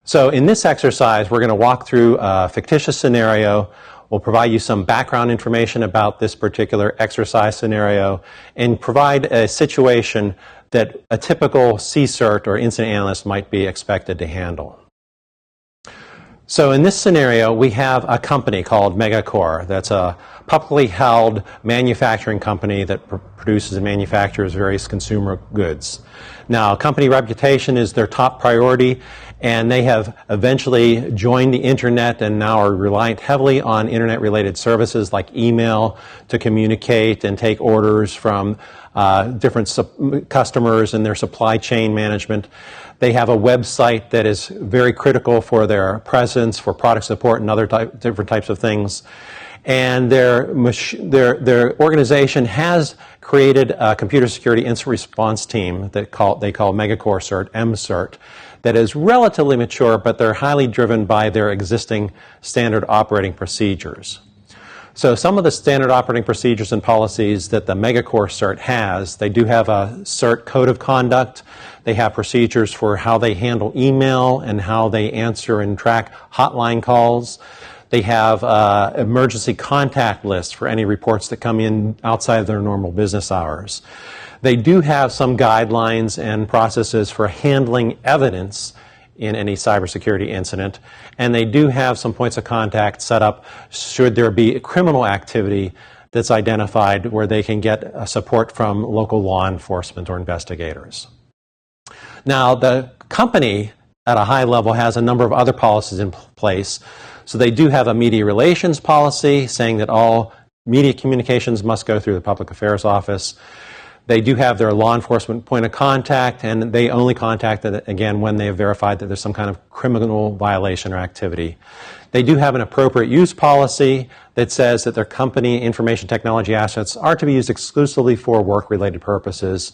So in this exercise, we're going to walk through a fictitious scenario. We'll provide you some background information about this particular exercise scenario and provide a situation that a typical CSIRT or incident analyst might be expected to handle. So in this scenario, we have a company called Megacore. That's a publicly held manufacturing company that produces and manufactures various consumer goods. Now, company reputation is their top priority, and they have eventually joined the internet and now are reliant heavily on internet-related services like email to communicate and take orders from different customers and their supply chain management. They have a website that is very critical for their presence, for product support and other different types of things. And their organization has created a computer security incident response team that they call Megacore CERT, MCERT, that is relatively mature, but they're highly driven by their existing standard operating procedures. So some of the standard operating procedures and policies that the Megacore CERT has, they do have a CERT code of conduct. They have procedures for how they handle email and how they answer and track hotline calls. They have emergency contact lists for any reports that come in outside of their normal business hours. They do have some guidelines and processes for handling evidence in any cybersecurity incident, and they do have some points of contact set up should there be criminal activity that's identified where they can get support from local law enforcement or investigators. Now, the company at a high level has a number of other policies in place. So they do have a media relations policy saying that all media communications must go through the Public Affairs Office. They do have their law enforcement point of contact, and they only contact it again when they have verified that there's some kind of criminal violation or activity. They do have an appropriate use policy that says that their company information technology assets are to be used exclusively for work-related purposes.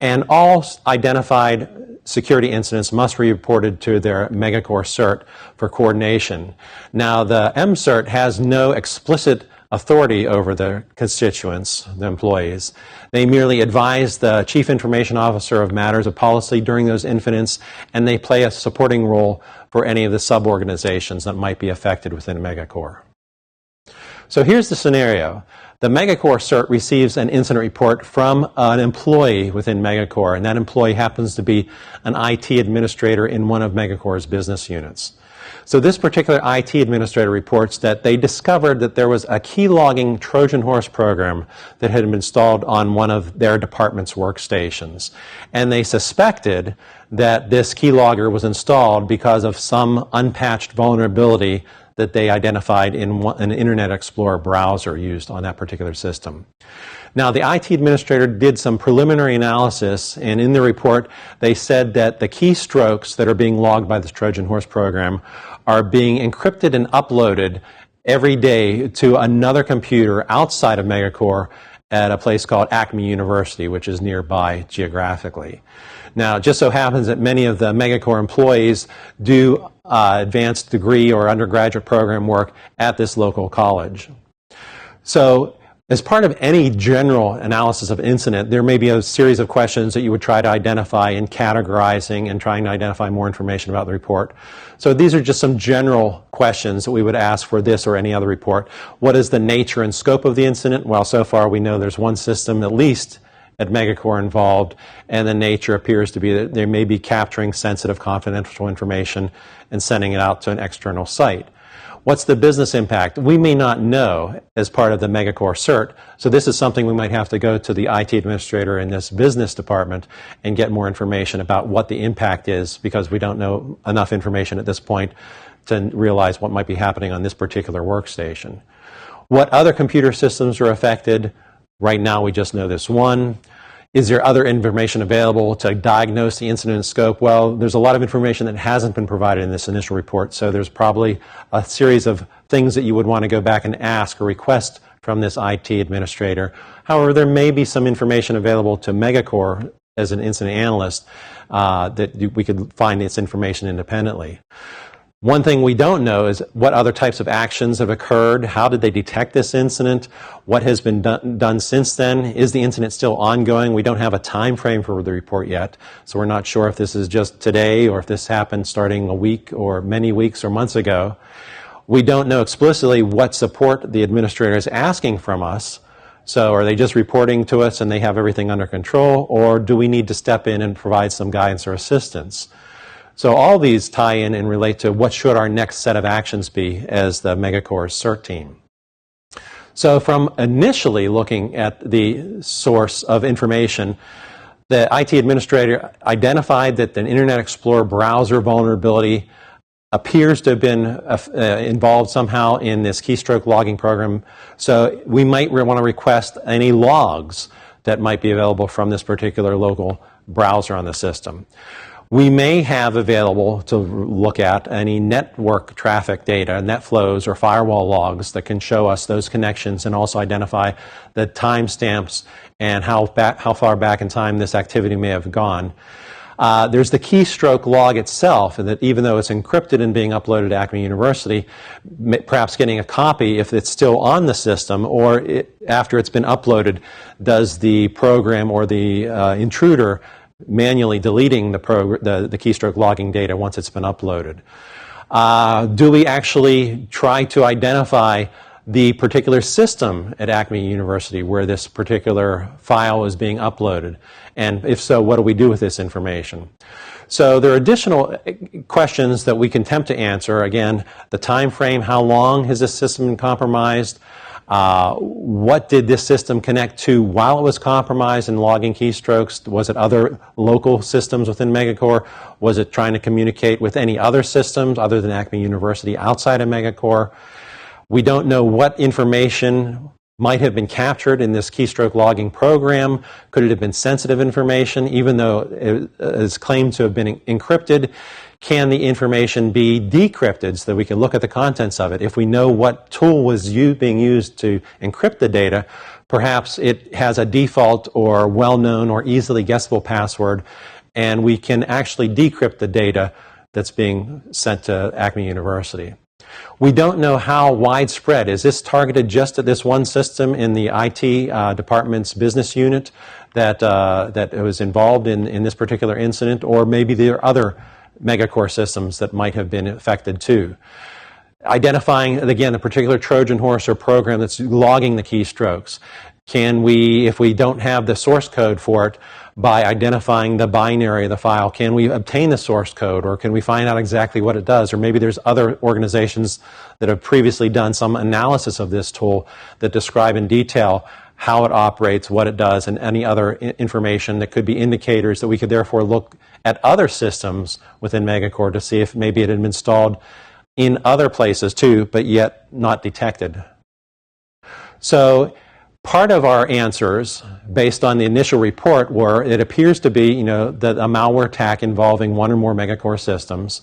And all identified security incidents must be reported to their Megacore CERT for coordination. Now, the MCERT has no explicit authority over their constituents, the employees. They merely advise the Chief Information Officer of matters of policy during those incidents, and they play a supporting role for any of the sub-organizations that might be affected within Megacore. So here's the scenario. The Megacore CERT receives an incident report from an employee within Megacore, and that employee happens to be an IT administrator in one of Megacore's business units. So this particular IT administrator reports that they discovered that there was a key logging Trojan horse program that had been installed on one of their department's workstations. And they suspected that this key logger was installed because of some unpatched vulnerability that they identified in an Internet Explorer browser used on that particular system. Now, the IT administrator did some preliminary analysis, and in the report, they said that the keystrokes that are being logged by this Trojan horse program are being encrypted and uploaded every day to another computer outside of Megacore at a place called Acme University, which is nearby geographically. Now, it just so happens that many of the Megacore employees do advanced degree or undergraduate program work at this local college. So, as part of any general analysis of incident, there may be a series of questions that you would try to identify in categorizing and trying to identify more information about the report. So these are just some general questions that we would ask for this or any other report. What is the nature and scope of the incident? Well, so far we know there's one system at least at Megacore involved, and the nature appears to be that they may be capturing sensitive confidential information and sending it out to an external site. What's the business impact? We may not know as part of the Megacore CERT, so this is something we might have to go to the IT administrator in this business department and get more information about what the impact is, because we don't know enough information at this point to realize what might be happening on this particular workstation. What other computer systems are affected? Right now we just know this one. Is there other information available to diagnose the incident scope? Well, there's a lot of information that hasn't been provided in this initial report, so there's probably a series of things that you would want to go back and ask or request from this IT administrator. However, there may be some information available to Megacore as an incident analyst that we could find this information independently. One thing we don't know is what other types of actions have occurred. How did they detect this incident? What has been done since then? Is the incident still ongoing? We don't have a time frame for the report yet, so we're not sure if this is just today or if this happened starting a week or many weeks or months ago. We don't know explicitly what support the administrator is asking from us. So are they just reporting to us and they have everything under control, or do we need to step in and provide some guidance or assistance? So all these tie in and relate to what should our next set of actions be as the Megacorps CERT team. So from initially looking at the source of information, the IT administrator identified that the Internet Explorer browser vulnerability appears to have been involved somehow in this keystroke logging program. So we might want to request any logs that might be available from this particular local browser on the system. We may have available to look at any network traffic data, net flows, or firewall logs that can show us those connections and also identify the timestamps and how far back in time this activity may have gone. There's the keystroke log itself, and that even though it's encrypted and being uploaded to Acme University, perhaps getting a copy if it's still on the system, or after it's been uploaded, does the program or the intruder manually deleting the keystroke logging data once it's been uploaded? Do we actually try to identify the particular system at Acme University where this particular file is being uploaded? And if so, what do we do with this information? So there are additional questions that we can attempt to answer. Again, the time frame, how long has this system been compromised? What did this system connect to while it was compromised and logging keystrokes? Was it other local systems within Megacorps? Was it trying to communicate with any other systems other than Acme University outside of Megacorps? We don't know what information might have been captured in this keystroke logging program. Could it have been sensitive information, even though it is claimed to have been encrypted? Can the information be decrypted so that we can look at the contents of it? If we know what tool was being used to encrypt the data, perhaps it has a default or well-known or easily guessable password, and we can actually decrypt the data that's being sent to Acme University. We don't know how widespread. Is this targeted just at this one system in the IT department's business unit that was involved in this particular incident, or maybe there are other Megacorps systems that might have been affected too? Identifying, again, a particular Trojan horse or program that's logging the keystrokes. Can we, if we don't have the source code for it, by identifying the binary of the file, can we obtain the source code, or can we find out exactly what it does? Or maybe there's other organizations that have previously done some analysis of this tool that describe in detail how it operates, what it does, and any other information that could be indicators that we could therefore look at other systems within Megacorps to see if maybe it had been installed in other places too, but yet not detected. So part of our answers, based on the initial report, were it appears to be, that a malware attack involving one or more Megacorps systems.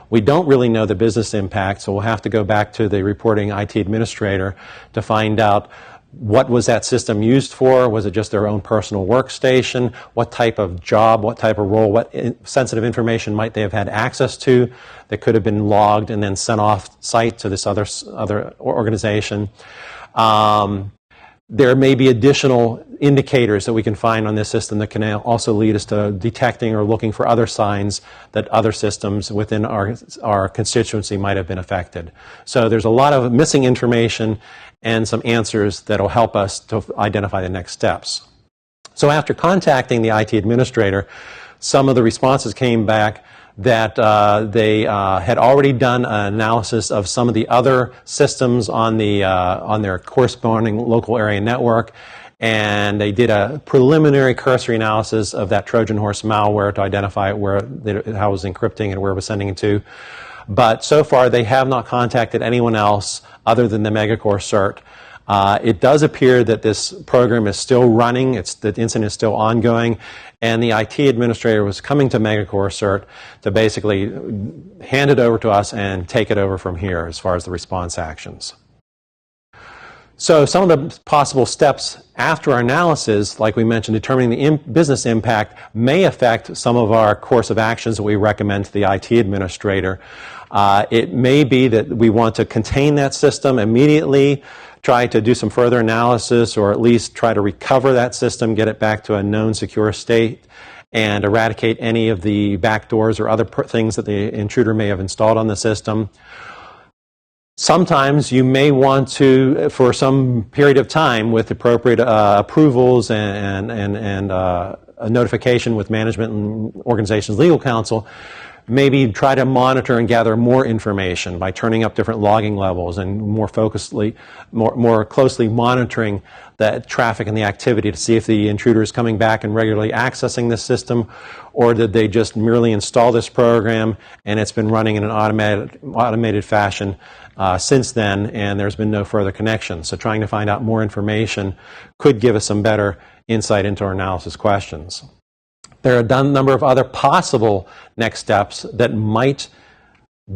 We don't really know the business impact, so we'll have to go back to the reporting IT administrator to find out what was that system used for. Was it just their own personal workstation? What type of job, what type of role, what sensitive information might they have had access to that could have been logged and then sent off site to this other organization? There may be additional indicators that we can find on this system that can also lead us to detecting or looking for other signs that other systems within our constituency might have been affected. So there's a lot of missing information and some answers that will help us to identify the next steps. So after contacting the IT administrator, some of the responses came back that they had already done an analysis of some of the other systems on their corresponding local area network, and they did a preliminary cursory analysis of that Trojan horse malware to identify how it was encrypting and where it was sending it to. But so far, they have not contacted anyone else other than the Megacorps CERT. It does appear that this program is still running, the incident is still ongoing, and the IT administrator was coming to Megacorps CERT to basically hand it over to us and take it over from here as far as the response actions. So some of the possible steps after our analysis, like we mentioned, determining the business impact may affect some of our course of actions that we recommend to the IT administrator. It may be that we want to contain that system immediately, try to do some further analysis, or at least try to recover that system, get it back to a known secure state, and eradicate any of the backdoors or other things that the intruder may have installed on the system. Sometimes you may want to, for some period of time, with appropriate approvals and a notification with management and organization's legal counsel, maybe try to monitor and gather more information by turning up different logging levels and more closely monitoring the traffic and the activity to see if the intruder is coming back and regularly accessing the system, or did they just merely install this program and it's been running in an automated fashion since then, and there's been no further connection. So trying to find out more information could give us some better insight into our analysis questions. There are a number of other possible next steps that might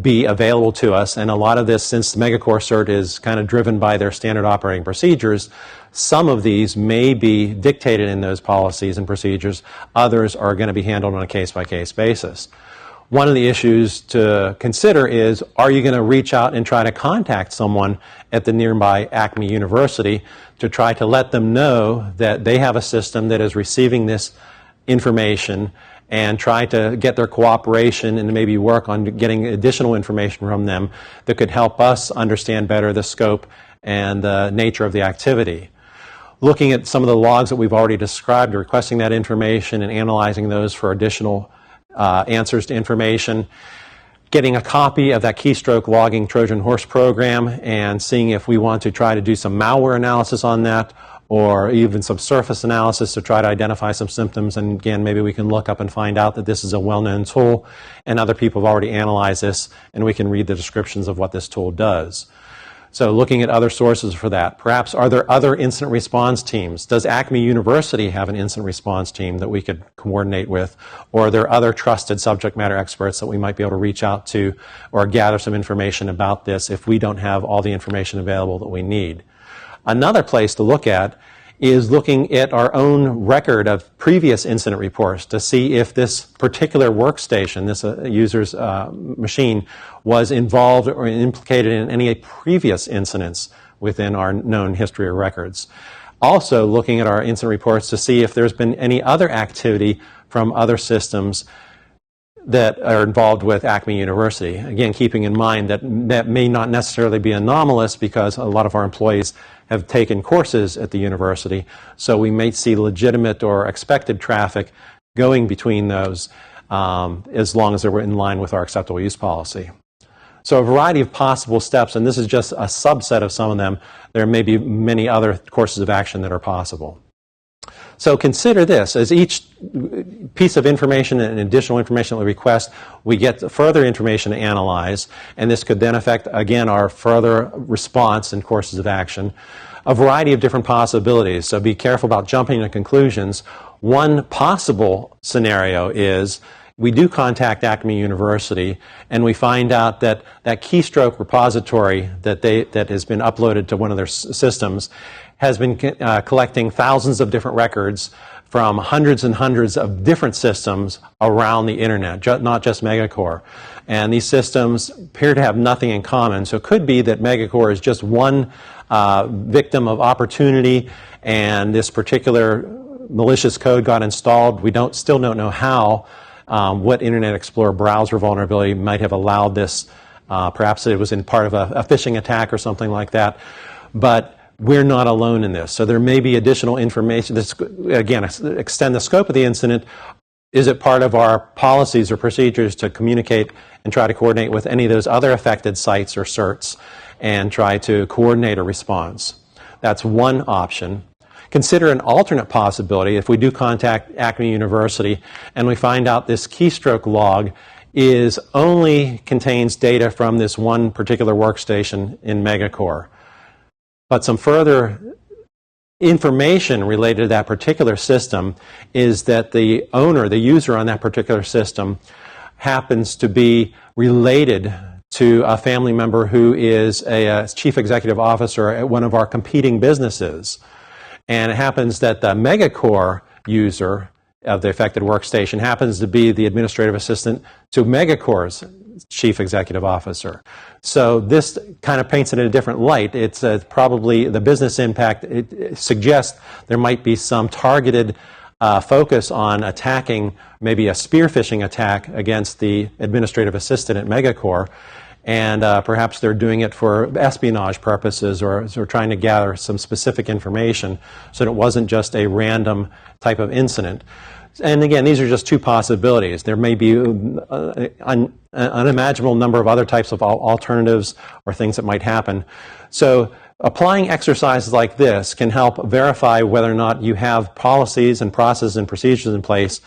be available to us, and a lot of this, since the Megacore cert is kind of driven by their standard operating procedures, some of these may be dictated in those policies and procedures. Others are going to be handled on a case-by-case basis. One of the issues to consider is, are you going to reach out and try to contact someone at the nearby Acme University to try to let them know that they have a system that is receiving this information, and try to get their cooperation and maybe work on getting additional information from them that could help us understand better the scope and the nature of the activity. Looking at some of the logs that we've already described, requesting that information and analyzing those for additional answers to information, getting a copy of that keystroke logging Trojan horse program and seeing if we want to try to do some malware analysis on that, or even some surface analysis to try to identify some symptoms. And again, maybe we can look up and find out that this is a well-known tool and other people have already analyzed this, and we can read the descriptions of what this tool does. So looking at other sources for that. Perhaps are there other incident response teams? Does Acme University have an incident response team that we could coordinate with? Or are there other trusted subject matter experts that we might be able to reach out to or gather some information about this if we don't have all the information available that we need? Another place to look at is looking at our own record of previous incident reports to see if this particular workstation, this user's machine, was involved or implicated in any previous incidents within our known history of records. Also looking at our incident reports to see if there's been any other activity from other systems that are involved with Acme University. Again, keeping in mind that that may not necessarily be anomalous because a lot of our employees have taken courses at the university, so we may see legitimate or expected traffic going between those as long as they're in line with our acceptable use policy. So a variety of possible steps, and this is just a subset of some of them. There may be many other courses of action that are possible. So consider this, as each piece of information and additional information that we request, we get further information to analyze, and this could then affect, again, our further response and courses of action. A variety of different possibilities, so be careful about jumping to conclusions. One possible scenario is we do contact Acme University and we find out that that keystroke repository that has been uploaded to one of their systems has been collecting thousands of different records from hundreds and hundreds of different systems around the internet, not just Megacore. And these systems appear to have nothing in common. So it could be that Megacore is just one victim of opportunity, and this particular malicious code got installed. We still don't know how. What Internet Explorer browser vulnerability might have allowed this. Perhaps it was in part of a phishing attack or something like that. But we're not alone in this. So there may be additional information. This, again, extend the scope of the incident. Is it part of our policies or procedures to communicate and try to coordinate with any of those other affected sites or certs and try to coordinate a response? That's one option. Consider an alternate possibility if we do contact Acme University and we find out this keystroke log only contains data from this one particular workstation in Megacore. But some further information related to that particular system is that the owner, the user on that particular system, happens to be related to a family member who is a chief executive officer at one of our competing businesses. And it happens that the Megacore user of the affected workstation happens to be the administrative assistant to Megacore's chief executive officer. So this kind of paints it in a different light. It's probably the business impact. It suggests there might be some targeted focus on attacking, maybe a spear phishing attack against the administrative assistant at Megacore. And perhaps they're doing it for espionage purposes or trying to gather some specific information so that it wasn't just a random type of incident. And again, these are just two possibilities. There may be an unimaginable number of other types of alternatives or things that might happen. So applying exercises like this can help verify whether or not you have policies and processes and procedures in place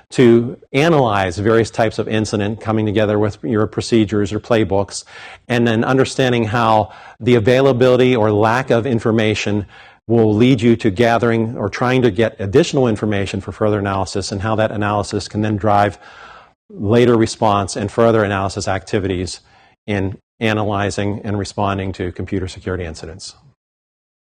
to analyze various types of incident, coming together with your procedures or playbooks, and then understanding how the availability or lack of information will lead you to gathering or trying to get additional information for further analysis, and how that analysis can then drive later response and further analysis activities in analyzing and responding to computer security incidents.